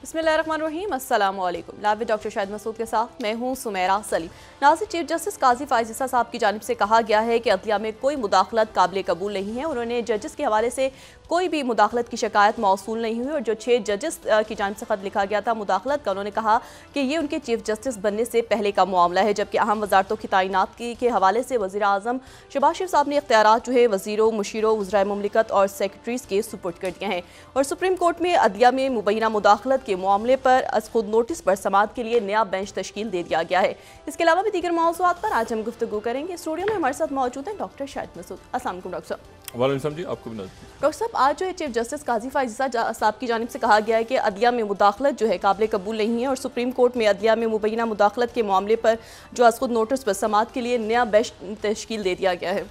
बिस्मिल्लाहिर्रहमानिर्रहीम, अस्सलाम वालेकुम। Live with doctor Shahid Masood के साथ मैं हूँ सुमेरा सलीम। नाज़िर चीफ जस्टिस काजी फ़ाइज़ ईसा साहब की जानिब से कहा गया है कि अदलिया में कोई मुदाखलत काबिल कबूल नहीं है। उन्होंने जजेस के हवाले से कोई भी मुदाखलत की शिकायत मौसूल नहीं हुई और जो 6 जजेस की जानिब से ख़त लिखा गया था मुदाखलत का, उन्होंने कहा कि ये उनके चीफ जस्टिस बनने से पहले का मामला है। जबकि अहम वजारतों की तैनात के हवाले से वज़ीर आज़म शहबाज शरीफ साहब ने इख्तियारात जो है वज़ीरों, मुशीरों, वज़राए मुमलिकत और सेक्रेटरीज़ के सुपुर्द कर दिए हैं। और सुप्रीम कोर्ट में अदलिया में मुबैना मुदाखलत के मामले पर खुद नोटिस पर समाअत के लिए नया बेंच तश्कील दे दिया गया है। इसके अलावा भी दीगर मौज़ूआत पर आज हम गुफ्तगू करेंगे। स्टूडियो में हमारे साथ मौजूद हैं डॉक्टर शाहिद मसूद। अस्सलाम वालेकुम डॉक्टर साहब। वालेकुम जी, आपको भी डॉक्टर साहब, आज जो है चीफ जस्टिस काजी फ़ाइज़ ईसा साहब की जानिब से कहा गया है कि अदलिया में मुदाखलत जो है काबिल कबूल नहीं है और सुप्रीम कोर्ट में अदलिया में मुबैना मुदाखलत के मामले पर जो आज खुद नोटिस पर समाअत के लिए नया बेंच तश्कील दे दिया गया है।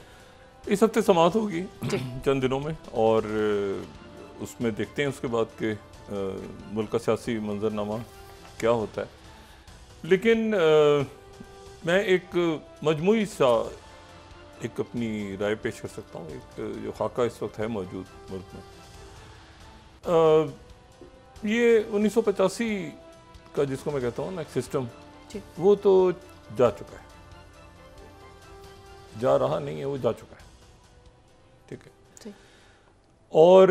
इस हफ्ते समाअत होगी चंद दिनों में और उसमें देखते हैं उसके बाद के मुल्क का सियासी मंजरनामा क्या होता है। लेकिन मैं एक मजमूई सा एक अपनी राय पेश कर सकता हूँ। एक जो खाका इस वक्त है मौजूद मुल्क में, ये 1985 का जिसको मैं कहता हूँ ना एक सिस्टम, वो तो जा चुका है, जा रहा नहीं है, वो जा चुका है। ठीक है। और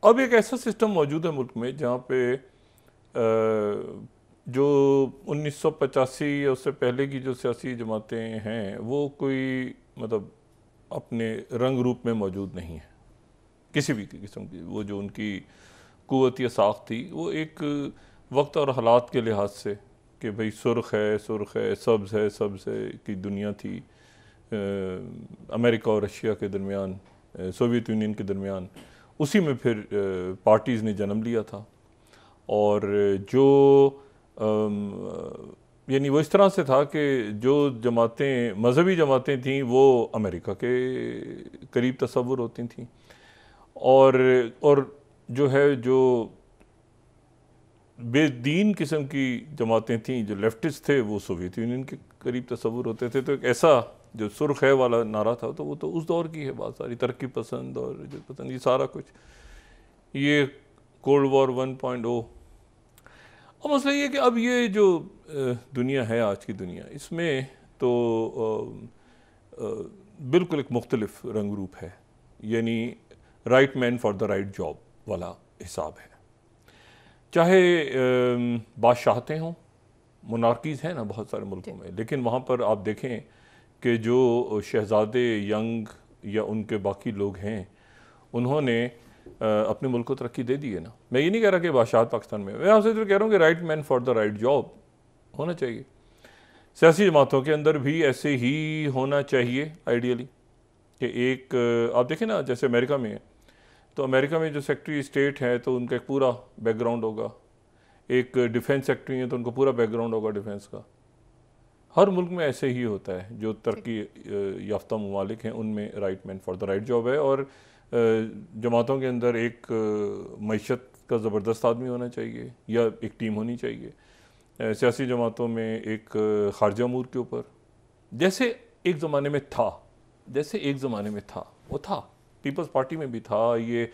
अब एक ऐसा सिस्टम मौजूद है मुल्क में जहाँ पे जो 1985 या उससे पहले की जो सियासी जमातें हैं वो कोई मतलब अपने रंग रूप में मौजूद नहीं है किसी भी किस्म की। वो जो उनकी कुव्वत या साख थी वो एक वक्त और हालात के लिहाज से कि भाई सुर्ख है, सब्ज़ है, सब्ज़ है की दुनिया थी, अमेरिका और रशिया के दरमियान, सोवियत यूनियन के दरमियान, उसी में फिर पार्टीज़ ने जन्म लिया था। और जो यानी वो इस तरह से था कि जो जमातें मजहबी जमातें थीं वो अमेरिका के करीब तस्वुर होती थीं और जो है जो बेदीन किस्म की जमातें थीं, जो लेफ्टिस्ट थे, वो सोवियत यूनियन के करीब तस्वुर होते थे। तो एक ऐसा जो सुर्ख है वाला नारा था तो वो तो उस दौर की है बात सारी, तरक्की पसंद और जो पसंद, ये सारा कुछ, ये कोल्ड वॉर 1.0। और मसला ये कि अब ये जो दुनिया है, आज की दुनिया, इसमें तो बिल्कुल एक मुख्तलिफ रंग रूप है। यानी right man for the right job वाला हिसाब है। चाहे बादशाहतें हों, मोनार्कीज़ हैं ना बहुत सारे मुल्कों में, लेकिन वहाँ पर आप देखें कि जो शहज़ादे यंग या उनके बाकी लोग हैं उन्होंने अपने मुल्क को तरक्की दे दी है ना। मैं ये नहीं कह रहा कि बादशाहत पाकिस्तान में, मैं आपसे तो कह रहा हूँ कि right man for the right job होना चाहिए। सियासी जमातों के अंदर भी ऐसे ही होना चाहिए आइडियली कि एक आप देखें ना, जैसे अमेरिका में है तो अमेरिका में जो सेक्रेटरी स्टेट है तो उनका एक पूरा बैकग्राउंड होगा, एक डिफेंस सेक्रेटरी है तो उनको पूरा बैकग्राउंड होगा डिफेंस का। हर मुल्क में ऐसे ही होता है। जो तरक्की याफ्ता ममालिक हैं उनमें right man for the right job है। और जमातों के अंदर एक मईशत का ज़बरदस्त आदमी होना चाहिए या एक टीम होनी चाहिए। सियासी जमातों में एक खारजा अमूर के ऊपर, जैसे एक ज़माने में था, वो था, पीपल्स पार्टी में भी था, ये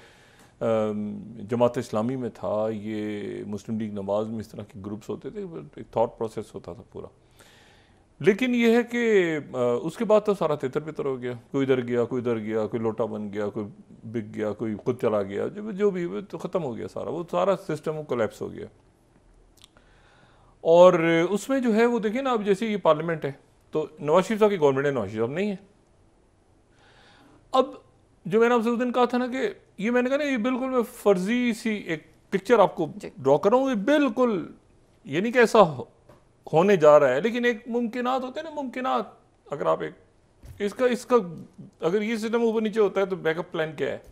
जमात इस्लामी में था, ये मुस्लिम लीग नवाज़ में इस तरह के ग्रुप्स होते थे, एक थॉट प्रोसेस होता था पूरा। लेकिन ये है कि उसके बाद तो सारा तितर बितर हो गया, कोई इधर गया, कोई उधर गया, कोई लोटा बन गया, कोई बिक गया, कोई खुद चला गया, जो भी तो ख़त्म हो गया सारा, वो सारा सिस्टम कोलैप्स हो गया। और उसमें जो है वो देखिए ना, अब जैसे ये पार्लियामेंट है तो नवाज शरीफ साहब की गवर्नमेंट है, नवाज शरीफ साहब नहीं है। अब जो मैंने आपसे उस दिन कहा था ना कि ये मैंने कहा ना, ये बिल्कुल मैं फर्जी सी एक पिक्चर आपको ड्रॉ कर रहा हूँ, ये बिल्कुल ये नहीं कि ऐसा होने जा रहा है, लेकिन एक मुमकिनात होते हैं ना, मुमकिनात। अगर आप एक इसका अगर ये सिस्टम ऊपर नीचे होता है तो बैकअप प्लान क्या है?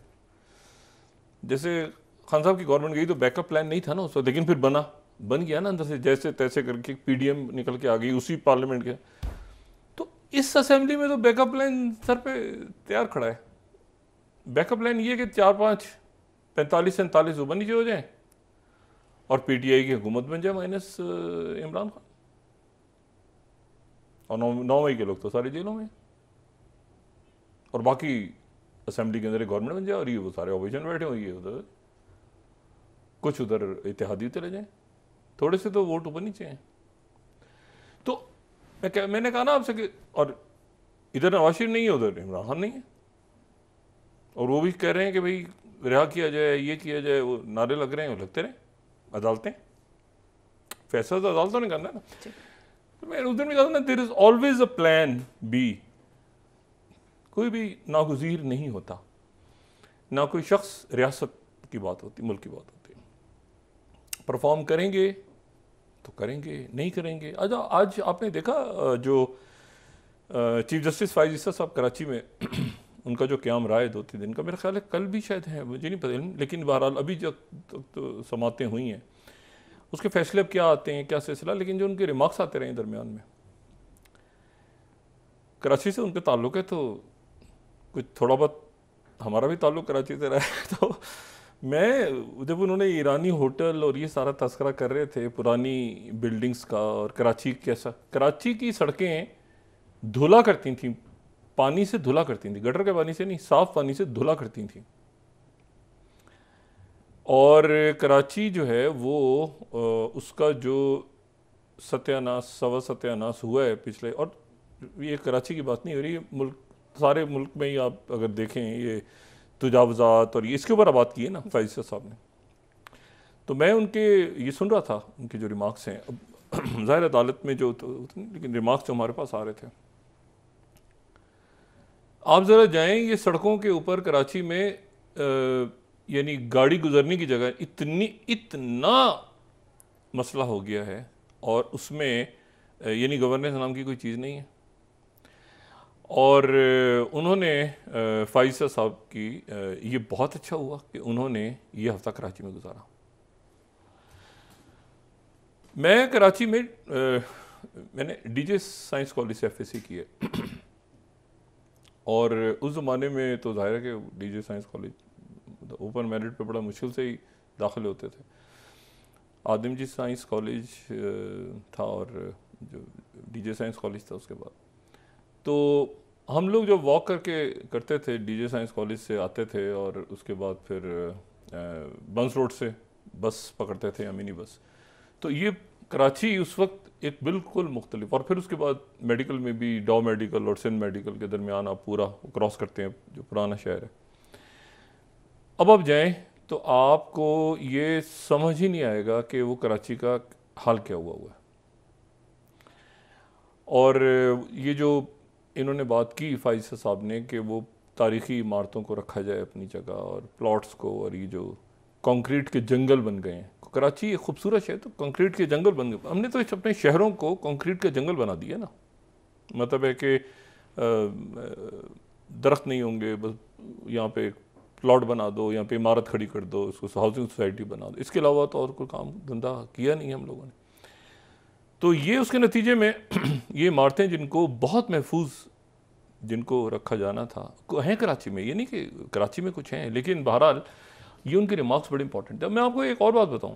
जैसे खान साहब की गवर्नमेंट गई तो बैकअप प्लान नहीं था ना उस वक्त, लेकिन फिर बन गया ना अंदर से, जैसे तैसे करके पीडीएम निकल के आ गई उसी पार्लियामेंट के। तो इस असेंबली में तो बैकअप प्लान सर पे तैयार खड़ा है। बैकअप प्लान ये कि 4-5 45-47 ऊपर नीचे हो जाए और पीटीआई की हुकूमत बन जाए माइनस इमरान खान, और 9 मई के लोग तो सारे जेलों में, और बाकी असेंबली के अंदर एक गवर्नमेंट बन जाए और ये वो सारे ऑपोजिशन बैठे हुए ये उधर। कुछ उधर इत्तेहादी चले जाएं, थोड़े से तो वोट ऊपर नीचे हैं। तो मैंने कहा ना आपसे कि और इधर नवाज शरीफ नहीं है, उधर इमरान खान नहीं है, और वो भी कह रहे हैं कि भाई रिहा किया जाए, ये किया जाए, वो नारे लग रहे हैं, वो लगते रहे। अदालतें, फैसला तो अदालतों ने करना है ना। तो मैं उस दिन भी कहा था ना, there is always a plan B. कोई भी नागुज़ीर नहीं होता, ना कोई शख्स रियासत की बात होती, मुल्क की बात होती। परफॉर्म करेंगे तो करेंगे, नहीं करेंगे। आज आपने देखा जो चीफ जस्टिस फाइज ईसा साहब कराची में उनका जो क़याम रहा है 2-3 दिन का, मेरा ख्याल है कल भी शायद है, मुझे नहीं पता, लेकिन बहरहाल अभी जो तो समातें हुई हैं उसके फैसले अब क्या आते हैं, क्या सिलसिला, लेकिन जो उनके रिमार्क्स आते रहे दरमियान में, कराची से उनके ताल्लुक है, तो कुछ थोड़ा बहुत हमारा भी ताल्लुक कराची से रहा है। तो मैं जब उन्होंने ईरानी होटल और ये सारा तस्करा कर रहे थे पुरानी बिल्डिंग्स का, और कराची कैसा, कराची की सड़कें धुला करती थी, पानी से धुला करती थी, गटर के पानी से नहीं, साफ पानी से धुला करती थी। और कराची जो है वो उसका जो सत्यानाश, सत्यानाश हुआ है पिछले, और ये कराची की बात नहीं हो रही, मुल्क, सारे मुल्क में ही आप अगर देखें ये तुजावजात और ये इसके ऊपर बात की है ना फाइज साहब ने। तो मैं उनके ये सुन रहा था, उनके जो रिमार्क्स हैं, अब ज़ाहिर अदालत में जो लेकिन रिमार्क्स जो हमारे पास आ रहे थे, आप ज़रा जाएं ये सड़कों के ऊपर कराची में यानी गाड़ी गुजरने की जगह इतना मसला हो गया है, और उसमें यानी गवर्नेंस नाम की कोई चीज़ नहीं है। और उन्होंने फाइज़ साहब की ये बहुत अच्छा हुआ कि उन्होंने ये हफ्ता कराची में गुजारा। मैं कराची में मैंने डीजे साइंस कॉलेज से FSC की है, और उस ज़माने में तो जाहिर है कि DJ science college open merit पे बड़ा मुश्किल से ही दाखिले होते थे। आदमजी साइंस कॉलेज था और जो डीजे साइंस कॉलेज था उसके बाद, तो हम लोग जो वॉक करते थे डीजे साइंस कॉलेज से आते थे, और उसके बाद फिर बंस रोड से बस पकड़ते थे, मिनी बस। तो ये कराची उस वक्त एक बिल्कुल मुख्तलिफ, और फिर उसके बाद मेडिकल में भी डॉ मेडिकल और सिंध मेडिकल के दरमियान आप पूरा क्रॉस करते हैं जो पुराना शहर है। अब आप जाएं तो आपको ये समझ ही नहीं आएगा कि वो कराची का हाल क्या हुआ है। और ये जो इन्होंने बात की फाइज साहब ने कि वो तारीख़ी इमारतों को रखा जाए अपनी जगह, और प्लॉट्स को, और ये जो कंक्रीट के जंगल बन गए हैं, कराची एक खूबसूरत शहर, तो कंक्रीट के जंगल बन गए। हमने तो अपने शहरों को कंक्रीट के जंगल बना दिया ना, मतलब है कि दरख्त नहीं होंगे, बस यहाँ पे प्लॉट बना दो, यहाँ पे इमारत खड़ी कर दो, उसको हाउसिंग सोसाइटी बना दो, इसके अलावा तो और कोई काम धंधा किया नहीं है हम लोगों ने। तो ये उसके नतीजे में ये इमारतें जिनको बहुत महफूज जिनको रखा जाना था हैं कराची में, ये नहीं कि कराची में कुछ हैं, लेकिन बहरहाल ये उनके रिमार्क्स बड़े इंपॉर्टेंट है। मैं आपको एक और बात बताऊं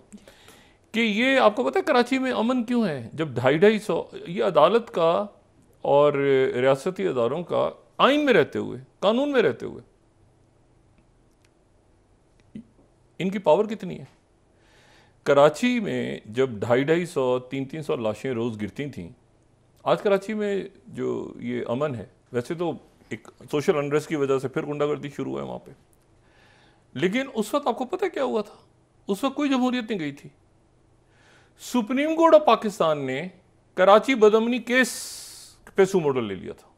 कि ये आपको पता है कराची में अमन क्यों है, जब 250-250 ये अदालत का और रियासती अदारों का आइन में रहते हुए, कानून में रहते हुए, इनकी पावर कितनी है। कराची में जब 250-250-300 लाशें रोज़ गिरती थीं, आज कराची में जो ये अमन है, वैसे तो एक सोशल अनरेस्ट की वजह से फिर गुंडागर्दी शुरू हुआ है वहाँ पे, लेकिन उस वक्त आपको पता है क्या हुआ था, उस वक्त कोई जमहूरियत नहीं गई थी। सुप्रीम कोर्ट ऑफ पाकिस्तान ने कराची बदअमनी केस पे सू मॉडल ले लिया था,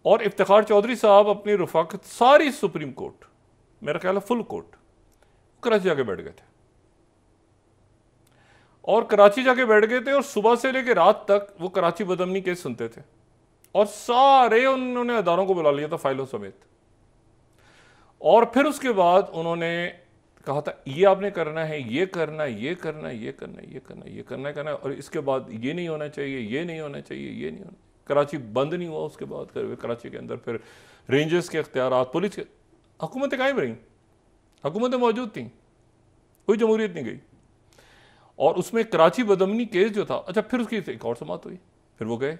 और इफ्तिखार चौधरी साहब अपनी रफाकत सारी सुप्रीम कोर्ट, मेरा ख्याल है फुल कोर्ट, कराची जाके बैठ गए थे, और कराची जाके बैठ गए थे, और सुबह से लेकर रात तक वो कराची बदअमनी केस सुनते थे, और सारे उन्होंने अदारों को बुला लिया था फाइलों समेत। और फिर उसके बाद उन्होंने कहा था ये आपने करना है, ये करना है, ये करना है, ये करना है, ये करना है, ये करना है, करना है, और इसके बाद ये नहीं होना चाहिए, ये नहीं होना चाहिए, ये नहीं होना। कराची बंद नहीं हुआ उसके बाद, कराची के अंदर फिर रेंजर्स के अख्तियारात, पुलिस के, हुकूमतें कायम रहीं, हुकूमतें मौजूद थीं, कोई जमहूरियत नहीं गई। और उसमें कराची बदअमनी केस जो था, अच्छा फिर उसकी एक और समात हुई, फिर वो गए,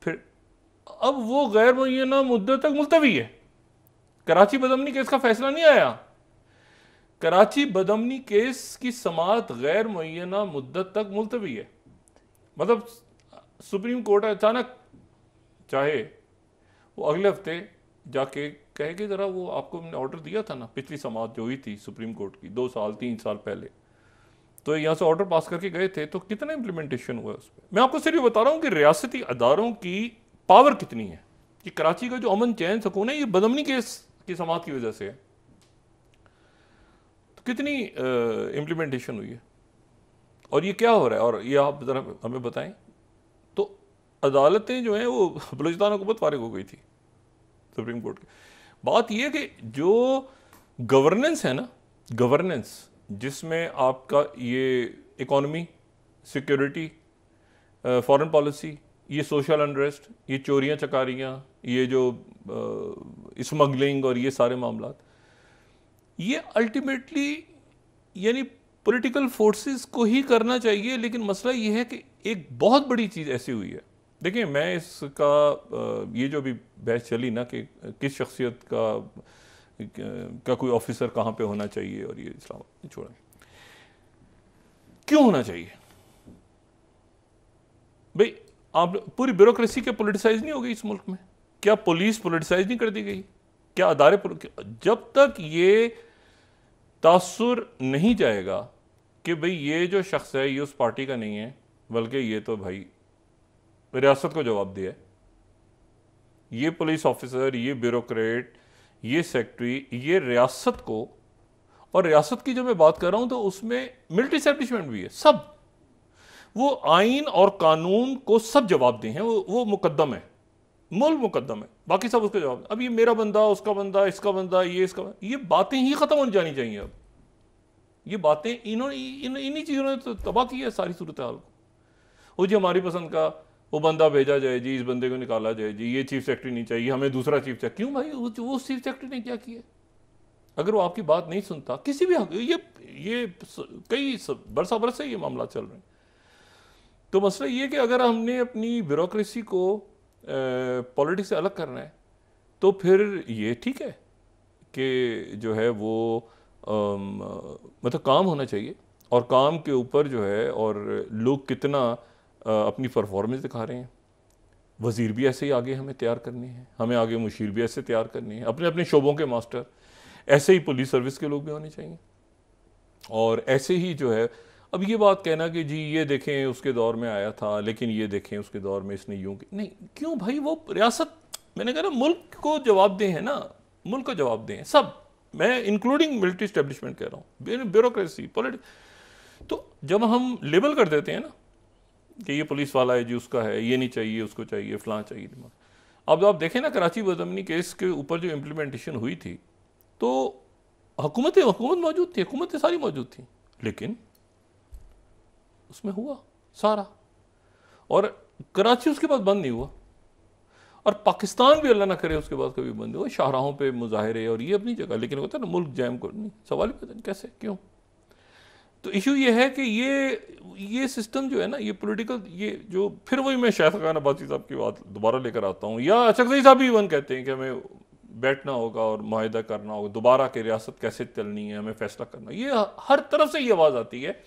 फिर अब वो गैर मुअय्यना मुद्दत तक मुलतवी है। कराची बदअमनी केस का फैसला नहीं आया, कराची बदमनी केस की समाअत गैर मुअय्यना मुद्दत तक मुलतवी है। मतलब सुप्रीम कोर्ट अचानक चाहे वो अगले हफ्ते जाके कहे कि ज़रा वो आपको हमने ऑर्डर दिया था ना, पिछली समाअत जो हुई थी सुप्रीम कोर्ट की 2 साल 3 साल पहले, तो यहाँ से ऑर्डर पास करके गए थे, तो कितना इम्प्लीमेंटेशन हुआ उस पर। मैं आपको सिर्फ ये बता रहा हूँ कि रियासती अदारों की पावर कितनी है कि कराची का जो अमन चैन सुकून है ये बदमनी केस की समाअत की वजह से है। तो कितनी इम्प्लीमेंटेशन हुई है और ये क्या हो रहा है, और ये आप ज़रा हमें बताएं। तो अदालतें जो हैं वो बलूचिस्तान हुकूमत फारिग हो गई थी सुप्रीम कोर्ट की। बात यह कि जो गवर्नेंस है ना, गवर्नेंस जिसमें आपका ये इकॉनमी, सिक्योरिटी, फॉरेन पॉलिसी, ये सोशल अनरेस्ट, ये चोरियां चकारियां, ये जो स्मगलिंग और ये सारे मामला, ये अल्टीमेटली यानी पॉलिटिकल फोर्सेस को ही करना चाहिए। लेकिन मसला ये है कि एक बहुत बड़ी चीज़ ऐसी हुई है, देखिए मैं इसका ये जो भी बहस चली ना कि किस शख्सियत का कोई ऑफिसर कहाँ पे होना चाहिए और ये इस्लाम छोड़ा, क्यों होना चाहिए भाई? आप पूरी ब्यूरोक्रेसी क्या पोलिटिसाइज नहीं हो गई इस मुल्क में? क्या पुलिस पोलिटिसाइज नहीं कर दी गई? क्या अदारे, जब तक ये तासुर नहीं जाएगा कि भाई ये जो शख्स है ये उस पार्टी का नहीं है, बल्कि ये तो भाई रियासत को जवाब दिया है, ये पुलिस ऑफिसर, ये ब्यूरोक्रेट, ये सेक्रेटरी, ये रियासत को, और रियासत की जो मैं बात कर रहा हूं तो उसमें मिलिट्री एस्टेब्लिशमेंट भी है, सब वो आइन और कानून को सब जवाब दे हैं, वो मुकद्दम है, मुल्क मुकद्दम है, बाकी सब उसका जवाब। अब ये मेरा बंदा, उसका बंदा, इसका बंदा, ये इसका बंदा, ये बातें ही खत्म हो जानी चाहिए। अब ये बातें इन्हीं चीज़ों ने तो तबाह की है सारी सूरत हाल को। वो जी हमारी पसंद का वो बंदा भेजा जाए जी, इस बंदे को निकाला जाए जी, ये चीफ सेक्रेटरी नहीं चाहिए, हमें दूसरा चीफ सेक्रेटरी। क्यों भाई? वो चीफ सेक्रेटरी ने क्या किया? अगर वो आपकी बात नहीं सुनता किसी भी, ये कई बरस से ये मामला चल रहे हैं। तो मसला ये कि अगर हमने अपनी ब्यूरोक्रेसी को पॉलिटिक्स से अलग करना है तो फिर ये ठीक है कि जो है वो मतलब काम होना चाहिए, और काम के ऊपर जो है और लोग कितना अपनी परफॉर्मेंस दिखा रहे हैं। वज़ीर भी ऐसे ही आगे हमें तैयार करने हैं, हमें आगे मुशीर भी ऐसे तैयार करने हैं, अपने अपने शोबों के मास्टर, ऐसे ही पुलिस सर्विस के लोग भी होने चाहिए। और ऐसे ही जो है, अब ये बात कहना कि जी ये देखें उसके दौर में आया था, लेकिन ये देखें उसके दौर में इसने यूं नहीं, क्यों भाई? वो रियासत, मैंने कहा ना, मुल्क को जवाब दें, है ना, मुल्क को जवाब दें सब, मैं इंक्लूडिंग मिलिट्री एस्टेब्लिशमेंट कह रहा हूँ, ब्यूरोक्रेसी, पॉलिटिक्स। तो जब हम लेबल कर देते हैं ना कि ये पुलिस वाला है जी, उसका है, ये नहीं चाहिए, उसको चाहिए, फलां चाहिए। अब आप देखें ना, कराची बदमनी केस के ऊपर जो इम्प्लीमेंटेशन हुई थी तो हुकूमत मौजूद थी, हुकूमतें सारी मौजूद थी, लेकिन उसमें हुआ सारा, और कराची उसके बाद बंद नहीं हुआ, और पाकिस्तान भी अल्लाह ना करे उसके बाद कभी बंद हुआ। शाहराहों पे मुजाहरे और ये अपनी जगह, लेकिन होता है ना मुल्क जैम को नहीं, सवाल ही पता नहीं कैसे, क्यों। तो इशू ये है कि ये सिस्टम जो है ना, ये पॉलिटिकल, ये जो फिर वही मैं शायद खान अब्बासी साहब की बात दोबारा लेकर आता हूँ, या अशरफ साहब भी इवन कहते हैं कि हमें बैठना होगा और मुआहिदा करना होगा दोबारा कि रियासत कैसे चलनी है, हमें फैसला करना। ये हर तरफ से ये आवाज़ आती है।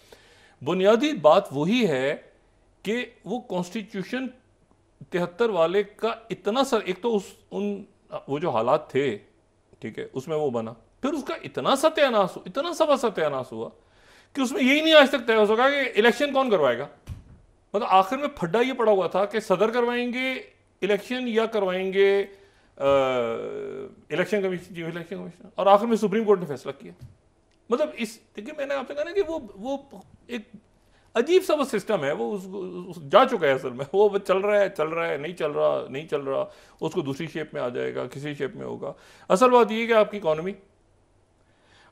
बुनियादी बात वही है कि वो कॉन्स्टिट्यूशन 73 वाले का इतना सर, एक तो वो जो हालात थे, ठीक है, उसमें वो बना, फिर उसका इतना सत्यानाश हुआ कि उसमें यही नहीं आज तक तय हो सका कि इलेक्शन कौन करवाएगा। मतलब आखिर में फड्डा ये पड़ा हुआ था कि सदर करवाएंगे इलेक्शन या करवाएंगे इलेक्शन कमीशन, और आखिर में सुप्रीम कोर्ट ने फैसला किया। मतलब इस, देखिए मैंने आपसे कहा ना कि वो एक अजीब सा वो सिस्टम है, वो जा चुका है असल में, वो चल रहा है, नहीं चल रहा, उसको दूसरी शेप में आ जाएगा, किसी शेप में होगा। असल बात ये है कि आपकी इकॉनमी,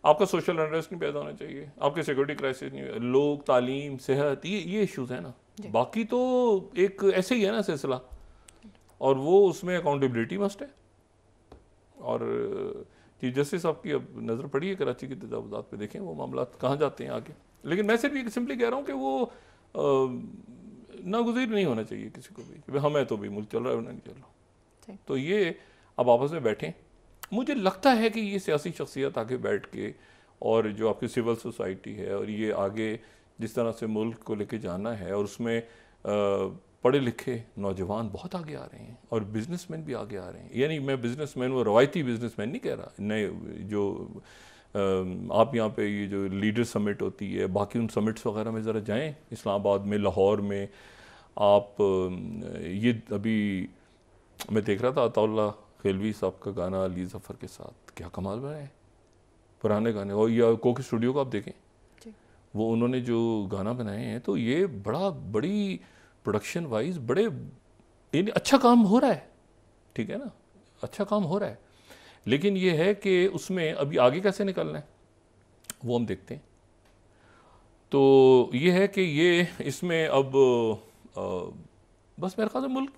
आपका सोशल अनरेस्ट नहीं पैदा होना चाहिए, आपके सिक्योरिटी क्राइसिस नहीं, लोग, तालीम, सेहत, ये इश्यूज है ना। बाकी तो एक ऐसे ही है ना सिलसिला, और वो उसमें अकाउंटेबिलिटी मस्ट है। और चीफ जस्टिस साहब की अब नज़र पड़ी है कराची की तजावुज़ात पे, देखें वो मामला कहाँ जाते हैं आगे। लेकिन मैं सिर्फ सिंपली कह रहा हूँ कि वो नागुज़ीर नहीं होना चाहिए किसी को भी, हमें तो भी मुल्क चल रहा है, नहीं चल रहा। तो ये अब आपस में बैठें। मुझे लगता है कि ये सियासी शख्सियत आके बैठ के और जो आपकी सिविल सोसाइटी है, और ये आगे जिस तरह से मुल्क को लेके जाना है, और उसमें पढ़े लिखे नौजवान बहुत आगे आ रहे हैं और बिजनेसमैन भी आगे आ रहे हैं। यानी मैं बिजनेसमैन, वो रवायती बिजनेसमैन नहीं कह रहा, नए जो आप यहाँ पे ये जो लीडर समिट होती है, बाकी उन समिट्स वगैरह में ज़रा जाएं, इस्लामाबाद में, लाहौर में। आप ये अभी मैं देख रहा था अताउल्लाह खिलवी साहब का गाना अली ज़फ़र के साथ, क्या कमाल बनाए पुराने गाने। और या कोक स्टूडियो को आप देखें, वो उन्होंने जो गाना बनाए हैं, तो ये बड़ी प्रोडक्शन वाइज बड़े अच्छा काम हो रहा है, ठीक है ना, अच्छा काम हो रहा है। लेकिन ये है कि उसमें अभी आगे कैसे निकलना है वो हम देखते हैं। तो ये है कि ये इसमें अब बस मेरे ख्याल से मुल्क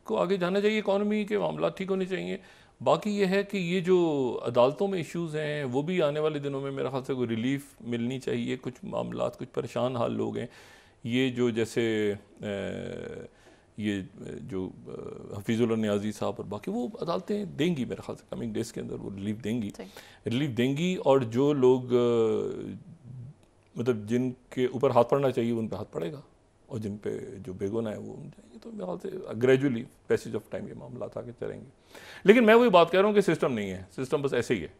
को आगे जाना चाहिए, इकॉनमी के मामला ठीक होने चाहिए। बाकी ये है कि ये जो अदालतों में इश्यूज़ हैं वो भी आने वाले दिनों में मेरे ख्याल से कोई रिलीफ मिलनी चाहिए। कुछ मामला, कुछ परेशान हाल लोग हैं, ये जो जैसे ये जो हफीज़ुल नियाज़ी साहब और बाकी, वो अदालतें देंगी मेरे ख्याल से कमिंग डेज़ के अंदर, वो रिलीफ देंगी। और जो लोग मतलब जिनके ऊपर हाथ पड़ना चाहिए उन पे हाथ पड़ेगा, और जिन पे जो बेगुनाह है वो जाएंगे। तो मेरे ख्याल से ग्रेजुअली पैसेज ऑफ टाइम ये मामला आगे चलेंगे। लेकिन मैं वही बात कह रहा हूँ कि सिस्टम नहीं है, सिस्टम बस ऐसे ही है।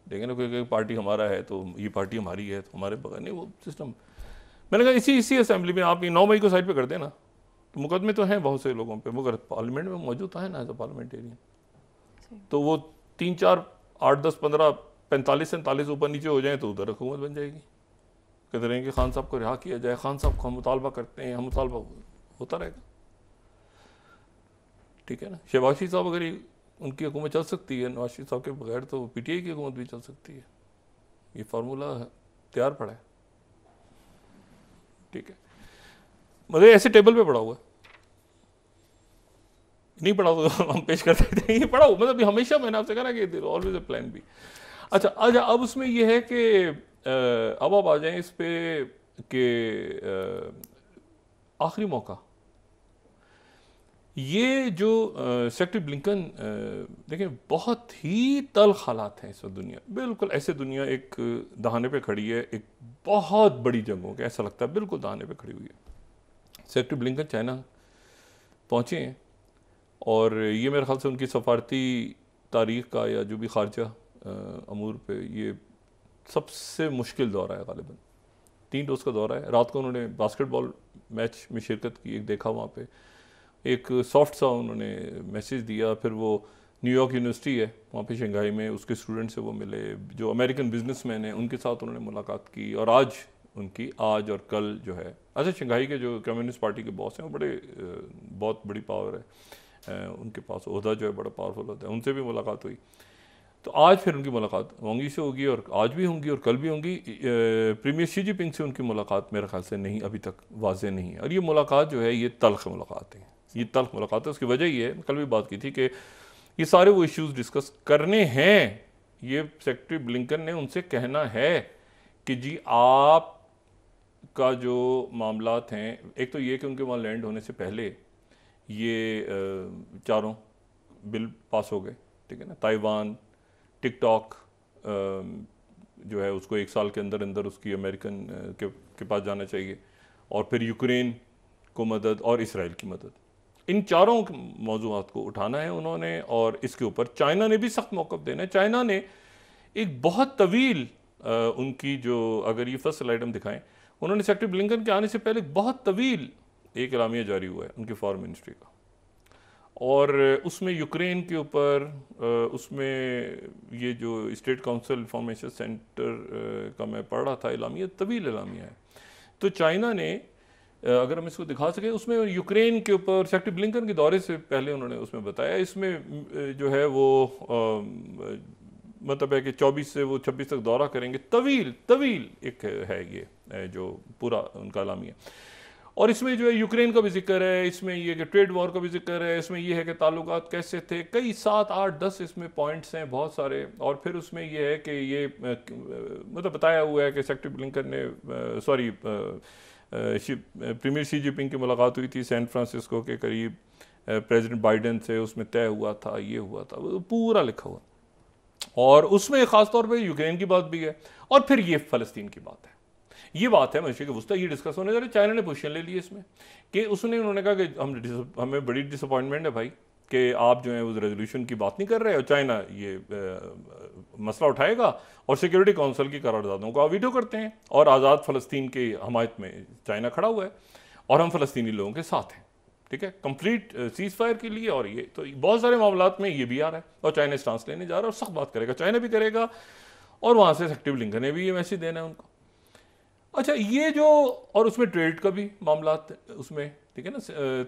देखें ना, कोई पार्टी हमारा है तो ये पार्टी हमारी है तो हमारे बगैर नहीं, वो सिस्टम। मैंने कहा इसी असेंबली में आप 9 मई को साइड पे कर देना, तो मुकदमे तो हैं बहुत से लोगों पे, मगर पार्लियामेंट में मौजूद तो है ना एज अ पार्लियामेंटेरियन। तो वो 3, 4, 8, 10, 15, 45, 47 ऊपर नीचे हो जाए तो उधर हुकूमत बन जाएगी। कहते रहेंगे कि खान साहब को रिहा किया जाए, खान साहब को हम मुतालबा करते हैं, हम मुतालबा होता रहेगा, ठीक है ना। शहबाज शरीफ साहब अगर उनकी हुकूमत चल सकती है नवाज शरीफ साहब के बगैर, तो पीटीआई की हुकूमत भी चल सकती है। ये फार्मूला तैयार पड़ा है, ठीक है। मतलब ऐसे टेबल पे पड़ा हुआ है, नहीं पड़ा तो हम पेश कर सकते हैं, ये पड़ा हुआ मतलब हमेशा मैंने आपसे कहा ना कि ऑलवेज अ प्लान बी। अच्छा अब उसमें ये है कि अब आप आ जाएं इस पे कि आखिरी मौका, ये जो सेक्रेटरी ब्लिंकन, देखें बहुत ही तल्ख हालात हैं इस वक्त दुनिया, बिल्कुल ऐसे दुनिया एक दहाने पे खड़ी है, एक बहुत बड़ी जंगों के, ऐसा लगता है बिल्कुल दहाने पे खड़ी हुई है। सेक्रेटरी ब्लिंकन चाइना पहुँचे हैं, और ये मेरे ख्याल से उनकी सफारती तारीख का या जो भी खारजा अमूर पे ये सबसे मुश्किल दौरा है गालिबन। 3 रोज़ का दौरा है। रात को उन्होंने बास्केटबॉल मैच में शिरकत की, एक देखा वहाँ पे, एक सॉफ्ट सा उन्होंने मैसेज दिया। फिर वो न्यूयॉर्क यूनिवर्सिटी है वहाँ पे शंघाई में, उसके स्टूडेंट से वो मिले, जो अमेरिकन बिजनेसमैन हैं उनके साथ उन्होंने मुलाकात की। और आज और कल जो है, अच्छा शंघाई के जो कम्युनिस्ट पार्टी के बॉस हैं वो बहुत बड़ी पावर है उनके पास, ओहदा जो है बड़ा पावरफुल होता है, उनसे भी मुलाकात हुई। तो आज फिर उनकी मुलाकात वांगी से होगी, और आज भी होंगी और कल भी होंगी। प्रीमियर शी जिनपिंग से उनकी मुलाकात मेरे ख्याल से नहीं, अभी तक वाज़ेह नहीं है। और ये मुलाकात जो है ये तल्ख मुलाकात है, ये तल्ख मुलाकात है। उसकी वजह ये है, कल भी बात की थी, कि ये सारे वो इश्यूज़ डिस्कस करने हैं। ये सेक्रेटरी ब्लिंकन ने उनसे कहना है कि जी आप का जो मामलात हैं, एक तो ये कि उनके वहाँ लैंड होने से पहले ये 4 बिल पास हो गए, ठीक है ना। ताइवान, टिकटॉक जो है उसको 1 साल के अंदर अंदर उसकी अमेरिकन के पास जाना चाहिए, और फिर यूक्रेन को मदद और इसराइल की मदद, इन चारों मौज़ूआत को उठाना है उन्होंने। और इसके ऊपर चाइना ने भी सख्त मौक़िफ़ देना है। चाइना ने एक बहुत तवील उनकी जो, अगर ये फर्स्ट आइटम दिखाएं, उन्होंने सेक्रेटरी ब्लिंकन के आने से पहले बहुत तवील एक एलामिया जारी हुआ है उनकी फॉरेन मिनिस्ट्री का, और उसमें यूक्रेन के ऊपर, उसमें ये जो स्टेट काउंसिल इंफॉर्मेशन सेंटर का मैं पढ़ रहा था एलामिया, तवील एलामिया है। तो चाइना ने, अगर हम इसको दिखा सकें, उसमें यूक्रेन के ऊपर सेक्रेटरी ब्लिंकन के दौरे से पहले उन्होंने उसमें बताया, इसमें जो है वो मतलब है कि 24 से वो 26 तक दौरा करेंगे। तवील एक है ये जो पूरा उनका एलामिया। और इसमें जो है यूक्रेन का भी जिक्र है, इसमें ये कि ट्रेड वॉर का भी जिक्र है, इसमें ये है कि ताल्लुकात कैसे थे, कई 7, 8, 10 इसमें पॉइंट्स हैं बहुत सारे। और फिर उसमें ये है कि ये मतलब बताया हुआ है कि सेक्रेटरी ब्लिंकन ने प्रीमियर शी जिनपिंग की मुलाकात हुई थी सैन फ्रांसिस्को के करीब प्रेसिडेंट बाइडेन से, उसमें तय हुआ था, ये हुआ था, पूरा लिखा हुआ। और उसमें ख़ास तौर पे यूक्रेन की बात भी है, और फिर ये फ़लस्तीन की बात है। ये बात है मशरिक़ वस्ता, ये डिस्कस होने जा रहा है। चाइना ने पोजीशन ले ली है इसमें कि उन्होंने कहा कि हमें बड़ी डिसअपॉइंटमेंट है भाई कि आप जो है उस रेजोल्यूशन की बात नहीं कर रहे, और चाइना ये मसला उठाएगा और सिक्योरिटी काउंसिल की करारदादों को वीटो करते हैं, और आज़ाद फ़लस्तीन की हमायत में चाइना खड़ा हुआ है और हम फ़लस्तीनी लोगों के साथ हैं, ठीक है, कंप्लीट सीज़ फायर के लिए। और ये तो बहुत सारे मामलात में ये भी आ रहा है, और चाइना स्टांस लेने जा रहा है और सख्त बात करेगा, चाइना भी करेगा, और वहाँ से सेक्रेटरी ब्लिंकन ने भी ये मैसेज देना है उनको। अच्छा, ये जो, और उसमें ट्रेड का भी मामला उसमें, ठीक है ना,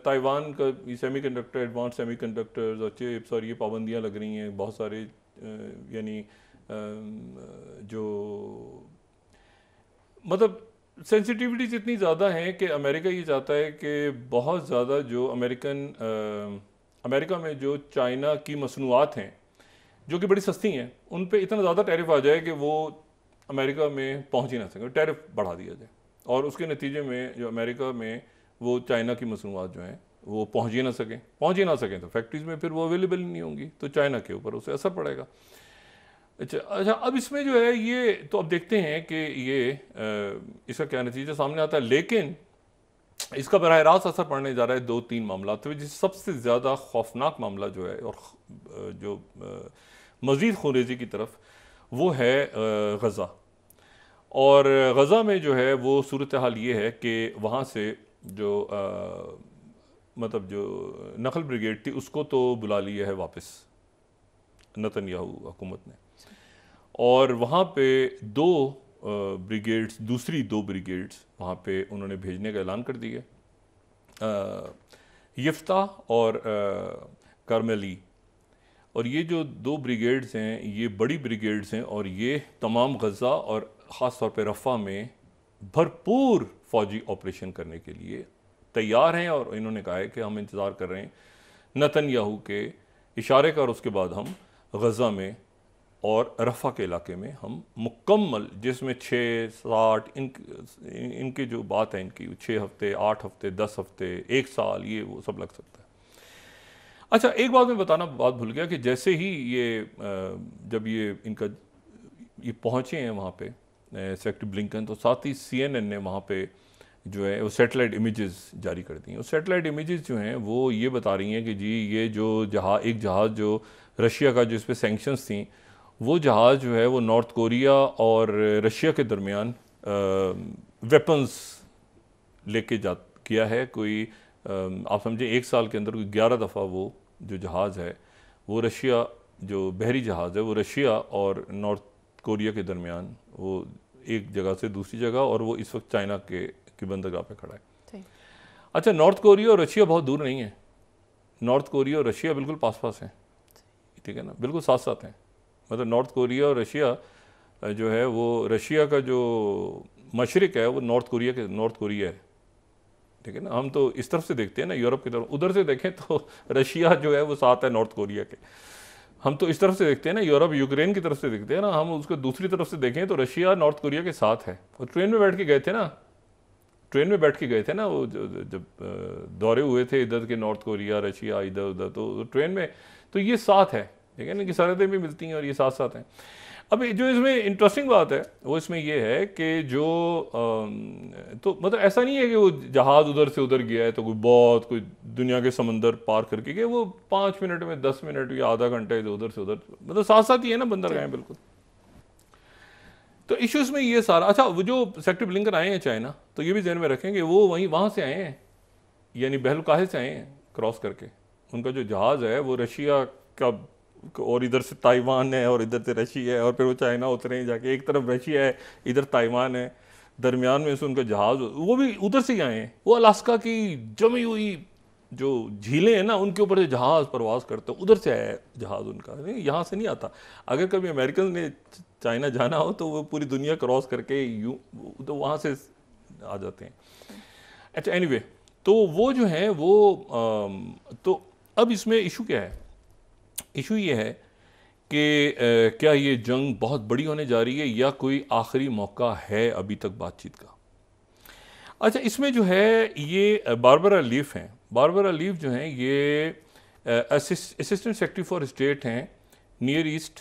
ताइवान का सेमीकंडक्टर, एडवांस सेमीकंडक्टर्स और चिप्स और ये पाबंदियां लग रही हैं बहुत सारे, यानी जो मतलब सेंसिटिविटीज इतनी ज़्यादा हैं कि अमेरिका ये चाहता है कि बहुत ज़्यादा जो अमेरिका में जो चाइना की मसनूआत हैं जो कि बड़ी सस्ती हैं, उन पे इतना ज़्यादा टैरिफ आ जाए कि वो अमेरिका में पहुंच ही ना सके, टैरिफ बढ़ा दिया जाए, और उसके नतीजे में जो अमेरिका में वो चाइना की मसनूआत जो हैं वो पहुंच ही ना सकें तो फैक्ट्रीज़ में फिर वो अवेलेबल ही नहीं होंगी, तो चाइना के ऊपर उससे असर पड़ेगा। अच्छा, अब इसमें जो है ये तो अब देखते हैं कि ये इसका क्या नतीजा सामने आता है, लेकिन इसका बराह रास्त असर पड़ने जा रहा है 2-3 मामला में, जिस सबसे ज़्यादा खौफनाक मामला जो है और जो मज़ीद खुरेजी की तरफ, वो है गज़ा। और गज़ा में जो है वो सूरत हाल ये है कि वहाँ से जो मतलब जो नकल ब्रिगेड थी उसको तो बुला लिया है वापस नेतन्याहू हुकूमत ने, और वहाँ पे दूसरी दो ब्रिगेड्स वहाँ पे उन्होंने भेजने का ऐलान कर दिया, यफ्ता और करमेली। और ये जो 2 ब्रिगेड्स हैं ये बड़ी ब्रिगेड्स हैं, और ये तमाम गज़ा और ख़ास तौर पे रफ़ा में भरपूर फ़ौजी ऑपरेशन करने के लिए तैयार हैं, और इन्होंने कहा है कि हम इंतज़ार कर रहे हैं नेतन्याहू के इशारे का, और उसके बाद हम गज़ा में और रफ़ा के इलाके में हम मुकम्मल, जिसमें 6-7 इनकी जो बात है इनकी 6 हफ्ते, 8 हफ्ते, 10 हफ्ते, 1 साल, ये वो सब लग सकता है। अच्छा, एक बात मैं बात भूल गया कि जैसे ही ये जब ये पहुँचे हैं वहाँ पे सेक्रेटरी ब्लिंकन, तो साथ ही CNN ने वहाँ पे जो है वो सैटेलाइट इमेजेस जारी कर दी हैं। और सैटेलाइट इमेजेस जो हैं वो ये बता रही हैं कि जी ये जो एक जहाज़ जो रशिया का जिस पे सैंक्शंस थी, वो जहाज़ जो है वो नॉर्थ कोरिया और रशिया के दरमियान वेपन्स लेके किया है। कोई आप समझें 1 साल के अंदर कोई 11 दफ़ा वो जो जहाज़ है वो रशिया, जो बहरी जहाज़ है वो रशिया और नॉर्थ कोरिया के दरमियान वो एक जगह से दूसरी जगह, और वो इस वक्त चाइना की बंदरगाह पे खड़ा है। अच्छा, नॉर्थ कोरिया और रशिया बहुत दूर नहीं है, नॉर्थ कोरिया और रशिया बिल्कुल पास पास हैं, ठीक है ना, बिल्कुल साथ साथ हैं। मतलब नॉर्थ कोरिया और रशिया जो है वो, रशिया का जो मशरिक है वो नॉर्थ कोरिया है, ठीक है ना। हम तो इस तरफ से देखते हैं ना, यूरोप की तरफ, उधर से देखें तो रशिया जो है वो साथ है नॉर्थ कोरिया के। हम तो इस तरफ से देखते हैं ना, यूरोप यूक्रेन की तरफ से देखते हैं ना, हम उसको दूसरी तरफ से देखें तो रशिया नॉर्थ कोरिया के साथ है। और ट्रेन में बैठ के गए थे ना वो जब दौरे हुए थे इधर के, नॉर्थ कोरिया रशिया इधर उधर, तो ट्रेन में तो ये साथ है, ठीक है ना, कि सरहदें भी मिलती हैं और ये साथ साथ हैं। अब जो इसमें इंटरेस्टिंग बात है वो इसमें ये है कि जो तो मतलब ऐसा नहीं है कि वो जहाज़ उधर से उधर गया है तो कोई दुनिया के समंदर पार करके गया, वो 5 मिनट में 10 मिनट या आधा घंटा उधर से उधर, मतलब साथ साथ ही है ना बंदरगाहें बिल्कुल। तो इश्यूज में ये सारा। अच्छा, वो जो सेक्रेटरी ब्लिंकन आए हैं चाइना, तो ये भी ध्यान में रखेंगे वो वहाँ से आए हैं, यानी बहलुकाहे से आए हैं क्रॉस करके। उनका जो जहाज़ है वो रशिया का, और इधर से ताइवान है और इधर से रशिया है, और फिर वो चाइना उतरे हैं जाके, एक तरफ रशिया है इधर ताइवान है, दरमियान में से उनका जहाज़, वो भी उधर से ही आए हैं। वो अलास्का की जमी हुई जो झीलें हैं ना, उनके ऊपर जो जहाज़ परवास करते हैं, उधर से आया है जहाज़ उनका, यहाँ से नहीं आता। अगर कभी अमेरिकन ने चाइना जाना हो तो वो पूरी दुनिया क्रॉस करके यूँ तो वहाँ से आ जाते हैं। अच्छा, एनीवे, तो वो जो है वो तो अब इसमें इशू क्या है? इशू ये है कि क्या ये जंग बहुत बड़ी होने जा रही है या कोई आखिरी मौका है अभी तक बातचीत का? अच्छा, इसमें जो है ये बारबरा लीफ हैं। बारबरा लीफ जो हैं ये असिस्टेंट सेक्रेटरी फॉर स्टेट हैं नियर ईस्ट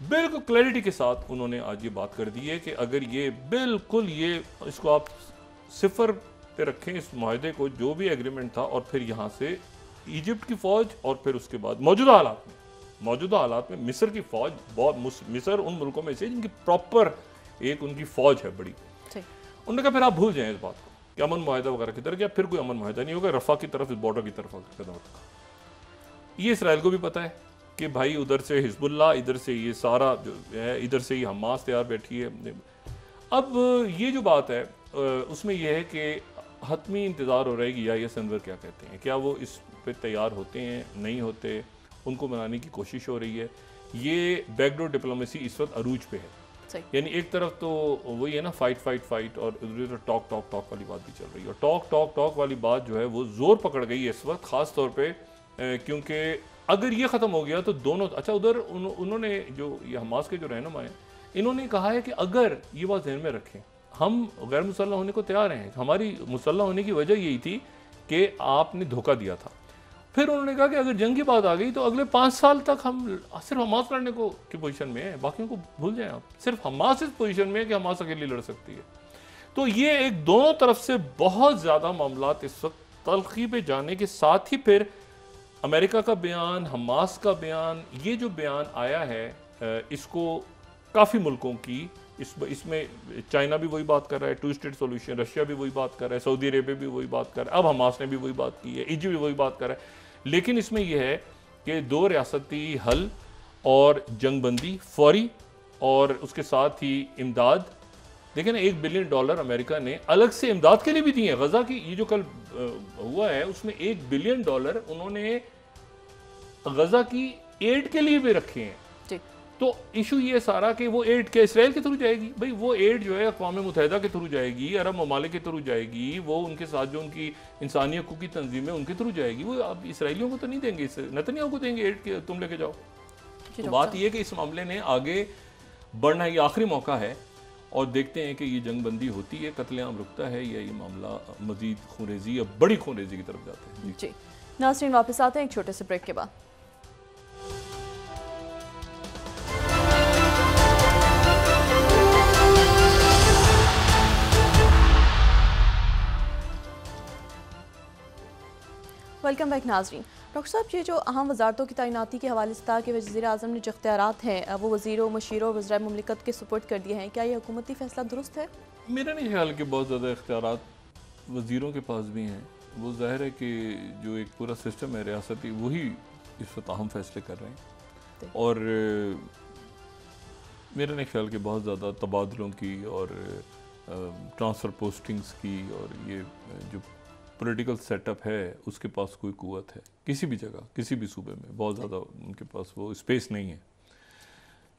बिल्कुल क्लैरिटी के साथ उन्होंने आज ये बात कर दी है कि अगर ये बिल्कुल ये इसको आप सिफर पे रखें इस माहदे को, जो भी एग्रीमेंट था, और फिर यहाँ से इजिप्ट की फ़ौज और फिर उसके बाद मौजूदा हालात में मिस्र की फ़ौज, बहुत मिस्र उन मुल्कों में से जिनकी प्रॉपर एक उनकी फ़ौज है बड़ी। उन्होंने कहा फिर आप भूल जाएं इस बात को कि अमन माहिदा वगैरह की तरफ, या फिर कोई अमन माहिदा नहीं होगा, रफ़ा की तरफ, इस बॉर्डर की तरफ कदम रखा। ये इसराइल को भी पता है कि भाई उधर से हिजबुल्लाह, इधर से ये सारा जो है, इधर से ही हमास तैयार बैठी है। अब ये जो बात है उसमें यह है कि हतमी इंतज़ार हो रहा है कि या सिनवर क्या कहते हैं, क्या वो इस पे तैयार होते हैं, नहीं होते, उनको मनाने की कोशिश हो रही है। ये बैकडोर डिप्लोमेसी इस वक्त अरूज पे है। यानी एक तरफ तो वही है ना, फाइट और उधर टॉक वाली बात भी चल रही है, और टॉक वाली बात जो है वो जोर पकड़ गई है इस वक्त, खास तौर पे क्योंकि अगर ये ख़त्म हो गया तो दोनों, अच्छा उधर उन्होंने जो ये हमास के जो रहनुमा हैं, इन्होंने कहा है कि अगर ये बात ध्यान में रखें, हम गैर मुसल्लह होने को तैयार हैं, हमारी मुसल्लह होने की वजह यही थी कि आपने धोखा दिया था। फिर उन्होंने कहा कि अगर जंग की बात आ गई तो अगले 5 साल तक हम सिर्फ हमास लड़ने को की पोजीशन में है, बाकियों को भूल जाएं आप, सिर्फ हमास इस पोजीशन में है कि हमास अकेली लड़ सकती है। तो ये एक दोनों तरफ से बहुत ज़्यादा मामलात इस वक्त तलखी पे जाने के साथ ही फिर अमेरिका का बयान, हमास का बयान, ये जो बयान आया है इसको काफ़ी मुल्कों की इसमें चाइना भी वही बात कर रहा है, 2 स्टेट सोल्यूशन, रशिया भी वही बात कर रहा है, सऊदी अरेबिया भी वही बात कर रहा है, अब हमास ने भी वही बात की है, इजिप्ट भी वही बात कर रहा है। लेकिन इसमें यह है कि 2 रियासती हल और जंगबंदी फौरी, और उसके साथ ही इमदाद। देखें ना, $1 बिलियन अमेरिका ने अलग से इमदाद के लिए भी दिए हैं। गजा की ये जो कल हुआ है उसमें $1 बिलियन उन्होंने गजा की एड के लिए भी रखे हैं। तो इशू ये सारा कि वो एड क्या इसराइल के थ्रू जाएगी? भाई वो एड जो है अक़वाम मुत्तहिदा के थ्रू जाएगी, अरब ममालिक के थ्रू जाएगी, वो उनके साथ जो उनकी इंसानी हकूक़ की तंजीमें उनके थ्रू जाएगी, वो आप इसराइलियों को तो नहीं देंगे, नेतन्याहू को देंगे एड के, तुम लेके जाओ। तो बात ये है कि इस मामले ने आगे बढ़ना, ये आखिरी मौका है, और देखते हैं कि ये जंगबंदी होती है, कत्लेआम रुकता है, या ये मामला मजीद खूनरेज़ी या बड़ी खूनरेज़ी की तरफ जाता है। जी नाज़रीन, वापस आते हैं एक छोटे से ब्रेक के बाद। वेलकम बैक नाज़रीन। डॉक्टर साहब, ये जो अहम वजारतों की तैनाती के हवाले से था कि वज़ीर-ए-आज़म ने जो इख्तियारात हैं वो वज़ीरों, मशीरों, वज़राए मुमलिकत के सुपुर्द कर दिए हैं, क्या ये हुकूमती फैसला दुरुस्त है? मेरा नहीं ख्याल कि बहुत ज़्यादा इख्तियारात वज़ीरों के पास भी हैं। वो ज़ाहिर है कि जो एक पूरा सिस्टम है रियासती, वही इस वक्त अहम फैसले कर रहे हैं, और मेरा नहीं ख्याल कि बहुत ज़्यादा तबादलों की और ट्रांसफ़र पोस्टिंग्स की और ये जो पॉलिटिकल सेटअप है उसके पास कोई कुव्वत है किसी भी जगह, किसी भी सूबे में, बहुत ज़्यादा उनके पास वो स्पेस नहीं है।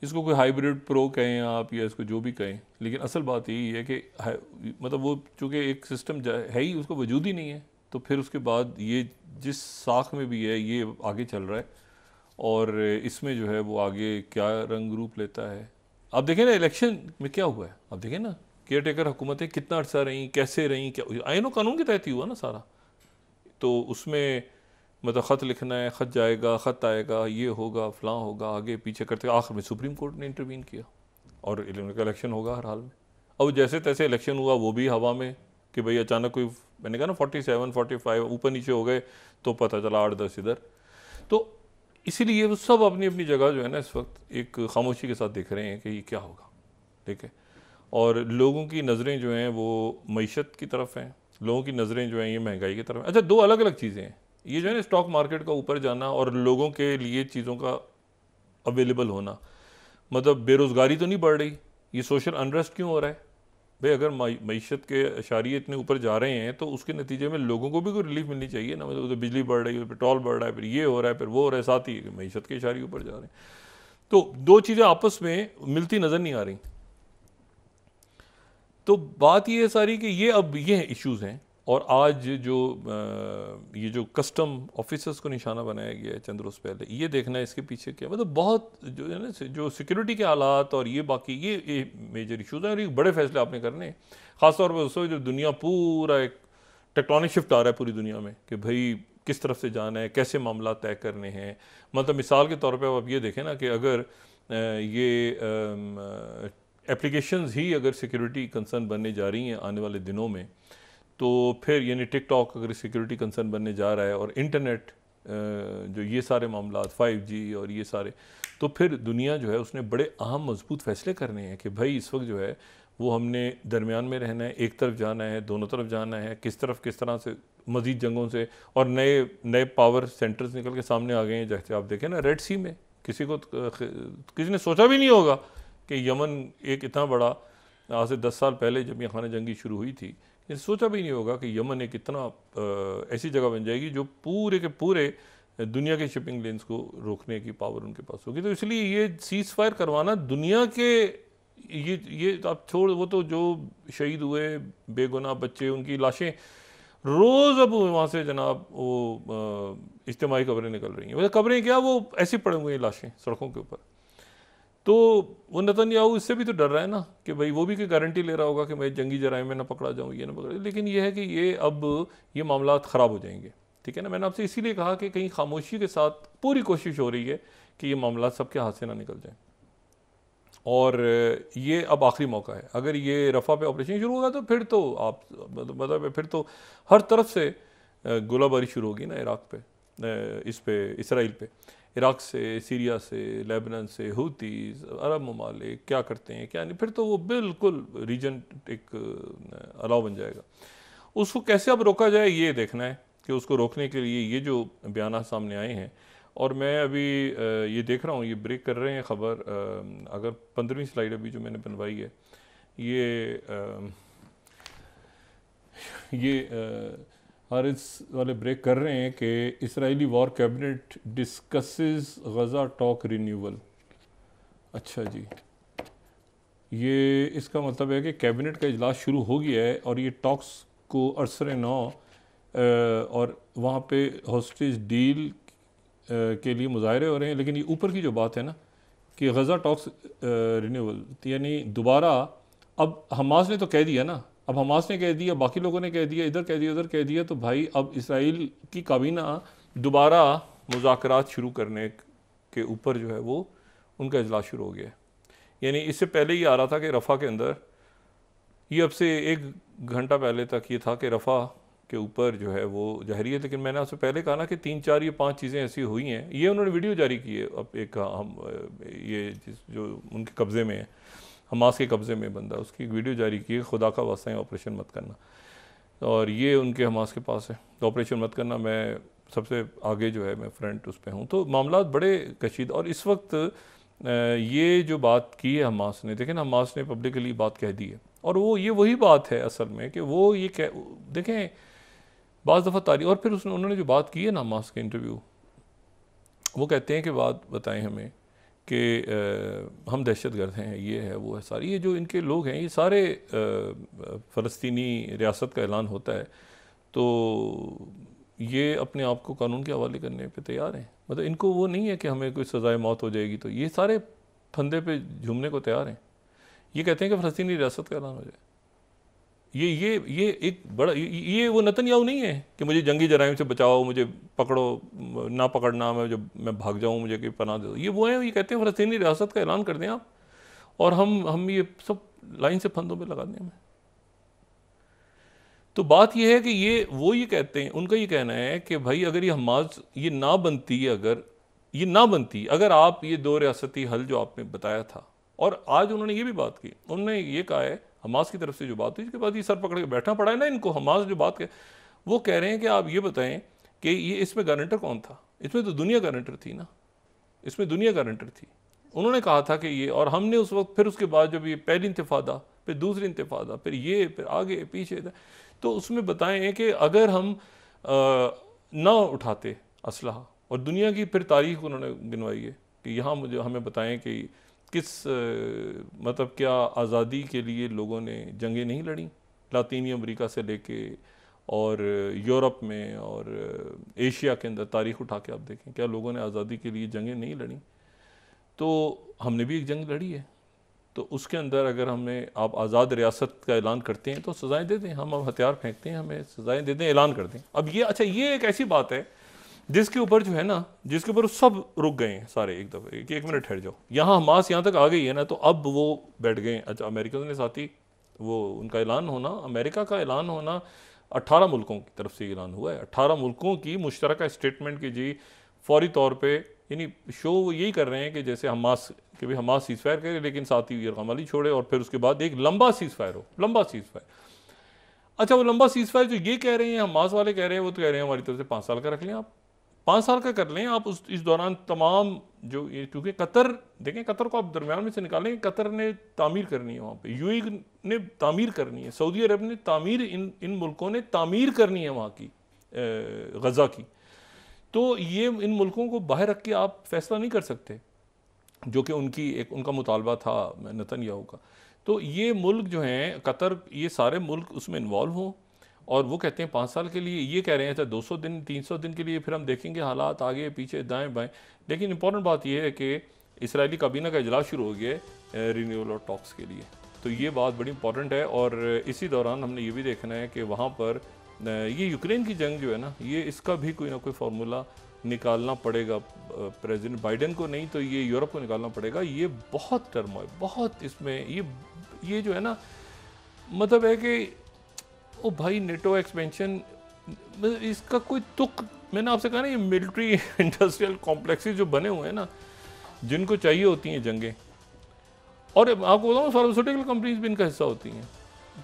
इसको कोई हाइब्रिड प्रो कहें आप या इसको जो भी कहें, लेकिन असल बात यही है कि मतलब वो चूँकि एक सिस्टम है ही, उसको वजूद ही नहीं है, तो फिर उसके बाद ये जिस साख में भी है ये आगे चल रहा है, और इसमें जो है वो आगे क्या रंग रूप लेता है। आप देखें ना इलेक्शन में क्या हुआ है, आप देखें ना केयर टेकर हुकूमतें कितना अर्सा रहीं, कैसे रहीं, क्या आईन कानून के तहत ही हुआ ना सारा। तो उसमें मतलब ख़त लिखना है, ख़त जाएगा, ख़त आएगा, ये होगा, फ़लाँ होगा, आगे पीछे करते आखिर में सुप्रीम कोर्ट ने इंटरवीन किया, और इलेक्शन होगा हर हाल में। अब जैसे तैसे इलेक्शन हुआ, वो भी हवा में कि भाई अचानक कोई, मैंने कहा ना 47, 45 ऊपर नीचे हो गए, तो पता चला 8-10 इधर। तो इसीलिए वो सब अपनी अपनी जगह जो है ना इस वक्त एक खामोशी के साथ देख रहे हैं कि ये क्या होगा, ठीक है। और लोगों की नज़रें जो हैं वो मईशत की तरफ हैं, लोगों की नज़रें जो हैं ये महंगाई की तरफ। अच्छा, 2 अलग अलग चीज़ें हैं, ये जो है ना स्टॉक मार्केट का ऊपर जाना और लोगों के लिए चीज़ों का अवेलेबल होना, मतलब बेरोज़गारी तो नहीं बढ़ रही, ये सोशल अनरेस्ट क्यों हो रहा है? भाई अगर मईशत के अशारिये इतने ऊपर जा रहे हैं तो उसके नतीजे में लोगों को भी कोई रिलीफ मिलनी चाहिए ना। मतलब तो बिजली बढ़ रही है, पेट्रोल बढ़ रहा है, फिर ये हो रहा है, फिर वो हो रहा है, साथ ही मईशत के अशारिये ऊपर जा रहे हैं, तो 2 चीज़ें आपस में मिलती नज़र नहीं आ रही। तो बात ये है सारी कि ये अब ये इश्यूज़ हैं, और आज जो ये जो कस्टम ऑफिसर्स को निशाना बनाया गया है चंद रोज़ पहले, ये देखना है इसके पीछे क्या, मतलब बहुत जो है ना जो सिक्योरिटी के हालात और ये बाकी ये मेजर इश्यूज़ हैं, और ये बड़े फैसले आपने करने हैं। ख़ासतौर पर उसको जब दुनिया पूरा एक टेक्टोनिक शिफ्ट आ रहा है पूरी दुनिया में कि भाई किस तरफ से जाना है, कैसे मामला तय करने हैं। मतलब मिसाल के तौर पर आप ये देखें ना कि अगर ये एप्लीकेशंस ही अगर सिक्योरिटी कंसर्न बनने जा रही हैं आने वाले दिनों में, तो फिर यानी टिकटॉक अगर सिक्योरिटी कंसर्न बनने जा रहा है और इंटरनेट जो ये सारे मामला 5G और ये सारे, तो फिर दुनिया जो है उसने बड़े अहम मजबूत फैसले करने हैं कि भाई इस वक्त जो है वो हमने दरमियान में रहना है, एक तरफ जाना है, दोनों तरफ जाना है, किस तरह से मज़ीद जंगों से, और नए नए पावर सेंटर्स निकल के सामने आ गए हैं। जैसे आप देखें ना रेड सी में, किसी ने सोचा भी नहीं होगा कि यमन एक इतना बड़ा, आज से 10 साल पहले जब ये खाना जंगी शुरू हुई थी, ये सोचा भी नहीं होगा कि यमन एक इतना ऐसी जगह बन जाएगी जो पूरे के पूरे दुनिया के शिपिंग लेन्स को रोकने की पावर उनके पास होगी। तो इसलिए ये सीज़ फायर करवाना दुनिया के, ये आप छोड़, वो तो जो शहीद हुए बेगुनाह बच्चे, उनकी लाशें रोज़ अब वहाँ से जनाब वो इज्तिमाई कब्रें निकल रही हैं। वैसे कब्रें क्या, वो ऐसी पड़े हुए हैं लाशें सड़कों के ऊपर। तो वो नेतन्याहू इससे भी तो डर रहा है ना कि भाई वो भी कोई गारंटी ले रहा होगा कि मैं जंगी जराइम में ना पकड़ा जाऊँ, ये ना पकड़ा। लेकिन ये है कि ये अब ये मामला ख़राब हो जाएंगे, ठीक है ना। मैंने आपसे इसीलिए कहा कि कहीं खामोशी के साथ पूरी कोशिश हो रही है कि ये मामला सबके हाथ से ना निकल जाए। और ये अब आखिरी मौका है, अगर ये रफ़ा पे ऑपरेशन शुरू होगा तो फिर तो आप मतलब फिर तो हर तरफ से गोलाबारी शुरू होगी ना इराक़ पे, इस पे इसराइल पे, इराक़ से, सीरिया से, लेबनान से, हूतीज़, अरब ममालिक क्या करते हैं क्या नहीं, फिर तो वो बिल्कुल रीजन एक अलाव बन जाएगा। उसको कैसे अब रोका जाए ये देखना है कि उसको रोकने के लिए ये जो बयान सामने आए हैं। और मैं अभी ये देख रहा हूँ, ये ब्रेक कर रहे हैं ख़बर, अगर 15वीं स्लाइड अभी जो मैंने बनवाई है, ये हारिस वाले ब्रेक कर रहे हैं कि इसराइली वॉर कैबिनेट डिस्कसेस गज़ा टॉक रिन्यूअल। अच्छा जी, ये इसका मतलब है कि कैबिनेट का इजलास शुरू हो गया है और ये टॉक्स को अरसर 9 और वहाँ पे हॉस्टेज डील के लिए मुजाहरे हो रहे हैं। लेकिन ये ऊपर की जो बात है ना कि गज़ा टॉक्स रिन्यूअल, यानी दोबारा, अब हमास ने तो कह दिया ना, अब हमास ने कह दिया, बाकी लोगों ने कह दिया, इधर कह दिया, उधर कह दिया, तो भाई अब इसराइल की काबीना दोबारा मुज़ाकरात शुरू करने के ऊपर जो है वो उनका इजलास शुरू हो गया। यानी इससे पहले ये आ रहा था कि रफ़ा के अंदर, ये अब से 1 घंटा पहले तक ये था कि रफ़ा के ऊपर जो है वो जारी है। लेकिन मैंने आपसे पहले कहा ना कि 3, 4 ये 5 चीज़ें ऐसी हुई हैं। ये उन्होंने वीडियो जारी की है, अब एक हम ये जो उनके कब्ज़े में है, हमास के कब्ज़े में बंदा, उसकी एक वीडियो जारी की है, खुदा का वास्ता है ऑपरेशन मत करना, और ये उनके हमास के पास है, तो ऑपरेशन मत करना, मैं सबसे आगे जो है मैं फ्रंट उस पर हूँ। तो मामला बड़े कशीद, और इस वक्त ये जो बात की है हमास ने, देखें ना, हमास ने पब्लिकली बात कह दी है, और वो ये वही बात है असल में कि वो ये देखें बाज़ दफ़ा तारीख, और फिर उन्होंने जो बात की है ना हमास के इंटरव्यू, वो कहते हैं कि बात बताएं हमें कि हम दहशतगर्द हैं, ये है वो है, सारी ये जो इनके लोग हैं, ये सारे फ़लस्तीनी रियासत का ऐलान होता है तो ये अपने आप को कानून के हवाले करने पे तैयार हैं। मतलब इनको वो नहीं है कि हमें कोई सज़ाए मौत हो जाएगी, तो ये सारे फंदे पे झूमने को तैयार हैं। ये कहते हैं कि फ़लस्तीनी रियासत का ऐलान हो जाए। ये एक बड़ा, ये वो नेतन्याहू नहीं है कि मुझे जंगी जराइम से बचाओ, मुझे पकड़ो, ना पकड़ना, मैं भाग जाऊँ, मुझे कोई पनाह दे दो। ये वो है, ये कहते हैं फ़लस्तीनी रियासत का ऐलान कर दें आप, और हम ये सब लाइन से फंदों पे लगा दें हमें। तो बात यह है कि ये कहते हैं, उनका ये कहना है कि भाई अगर ये हमास ये ना बनती, अगर आप ये 2 रियासती हल जो आपने बताया था, और आज उन्होंने ये भी बात की, उन्होंने ये कहा है हमास की तरफ से जो बात हुई, इसके बाद ये सर पकड़ के बैठना पड़ा है ना इनको। हमास जो बात कह, वो कह रहे हैं कि आप ये बताएं कि ये इसमें गारंटर कौन था। इसमें तो दुनिया गारंटर थी ना, इसमें दुनिया गारंटर थी। उन्होंने कहा था कि ये, और हमने उस वक्त, फिर उसके बाद जब ये पहली इंतिफादा, फिर दूसरी इंतिफादा, फिर ये, फिर आगे पीछे, तो उसमें बताएं कि अगर हम ना उठाते असलहा, और दुनिया की फिर तारीख उन्होंने गिनवाई है कि यहाँ मुझे हमें बताएं कि किस मतलब क्या आज़ादी के लिए लोगों ने जंगें नहीं लड़ी, लातीनी अमेरिका से लेके और यूरोप में और एशिया के अंदर तारीख़ उठा के आप देखें, क्या लोगों ने आज़ादी के लिए जंगें नहीं लड़ी। तो हमने भी एक जंग लड़ी है, तो उसके अंदर अगर हमें आप आज़ाद रियासत का ऐलान करते हैं तो सज़ाएँ दे दें, हम अब हथियार फेंकते हैं, हमें सज़ाएँ दे दें, ऐलान कर दें। अब ये अच्छा, ये एक ऐसी बात है जिसके ऊपर जो है ना, जिसके ऊपर सब रुक गए हैं सारे एक दफ़े कि एक मिनट ठहर जाओ, यहाँ हमास यहाँ तक आ गई है ना, तो अब वो बैठ गए। अच्छा, अमेरिका ने साथी वो उनका ऐलान होना, अमेरिका का ऐलान होना 18 मुल्कों की तरफ से ऐलान हुआ है, 18 मुल्कों की मुश्तरका स्टेटमेंट की जी फौरी तौर पे, यानी शो वो यही कर रहे हैं कि जैसे हमास कि भाई हमास सीज़ फायर करे लेकिन साथ ही यरगमाली छोड़े और फिर उसके बाद एक लंबा सीज़ फायर हो, लंबा सीज़ फायर। अच्छा, वो लंबा सीज़ फायर जो ये कह रहे हैं, हमास वाले कह रहे हैं, वो तो कह रहे हैं हमारी तरफ से 5 साल का रख लें, आप 5 साल का कर लें आप। इस दौरान तमाम जो क्योंकि कतर देखें, कतर को आप दरमियान में से निकालें, कतर ने तामीर करनी है वहाँ पे, यूएई ने तामीर करनी है, सऊदी अरब ने तामीर, इन मुल्कों ने तामीर करनी है वहाँ की गज़ा की। तो ये इन मुल्कों को बाहर रख के आप फैसला नहीं कर सकते, जो कि उनका मुतालबा था नेतन्याहू का। तो ये मुल्क जो हैं कतर, ये सारे मुल्क उसमें इन्वॉल्व हों, और वो कहते हैं 5 साल के लिए, ये कह रहे हैं 200 दिन 300 दिन के लिए, फिर हम देखेंगे हालात आगे पीछे दाएं बाएं। लेकिन इंपॉर्टेंट बात यह है कि इसराइली काबीना का इजलास शुरू हो गया है रिन्यूअल और टॉक्स के लिए, तो ये बात बड़ी इंपॉर्टेंट है। और इसी दौरान हमने ये भी देखना है कि वहाँ पर ये यूक्रेन की जंग जो है ना, ये इसका भी कोई ना कोई फार्मूला निकालना पड़ेगा प्रेसिडेंट बाइडेन को, नहीं तो ये यूरोप को निकालना पड़ेगा। ये बहुत टर्मोइल, बहुत इसमें ये जो है ना, मतलब है कि ओ भाई नेटो एक्सपेंशन, इसका कोई तुक, मैंने आपसे कहा ना, ये मिलिट्री इंडस्ट्रियल कॉम्प्लेक्सेस जो बने हुए हैं ना, जिनको चाहिए होती हैं जंगें, और आपको बताऊँ फार्मास्यूटिकल कंपनीज भी इनका हिस्सा होती हैं,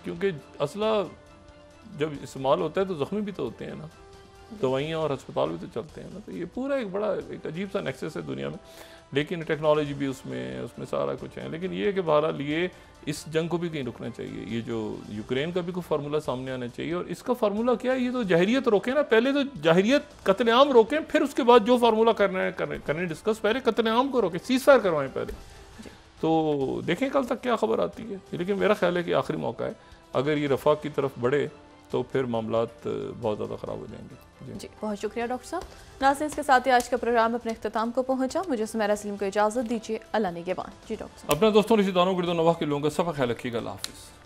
क्योंकि असला जब इस्तेमाल होता है तो ज़ख्मी भी तो होते हैं ना, दवाइयाँ और अस्पताल भी तो चलते हैं ना। तो ये पूरा एक बड़ा एक अजीब सा नेक्सस है दुनिया में, लेकिन टेक्नोलॉजी भी उसमें सारा कुछ है। लेकिन ये कि बहरहाल ये इस जंग को भी कहीं रुकना चाहिए, ये जो यूक्रेन का भी कोई फार्मूला सामने आना चाहिए। और इसका फार्मूला क्या है, ये तो जहरियत रोकें ना, पहले तो जहरियत कत्लेआम रोकें, फिर उसके बाद जो फार्मूला करना है करें डिस्कस, पहले कत्लेआम को रोकें, सीज़ फायर करवाएं पहले। तो देखें कल तक क्या खबर आती है, लेकिन मेरा ख्याल है कि आखिरी मौका है, अगर ये रफाक की तरफ बढ़े तो फिर मामलात बहुत ज़्यादा ख़राब हो जाएंगे। जी बहुत शुक्रिया डॉक्टर साहब। नाज़रीन, इसके साथ ही आज का प्रोग्राम अपने इख्तिताम को पहुंचा। मुझे सुमेरा सलीम को इजाज़त दीजिए। अल्लाह निगहबान। जी डॉक्टर साहब, अपने दोस्तों रिश्तेदारों के नवाह के लोगों का सब ख्याल रखिएगा। अल्लाह हाफ़िज़।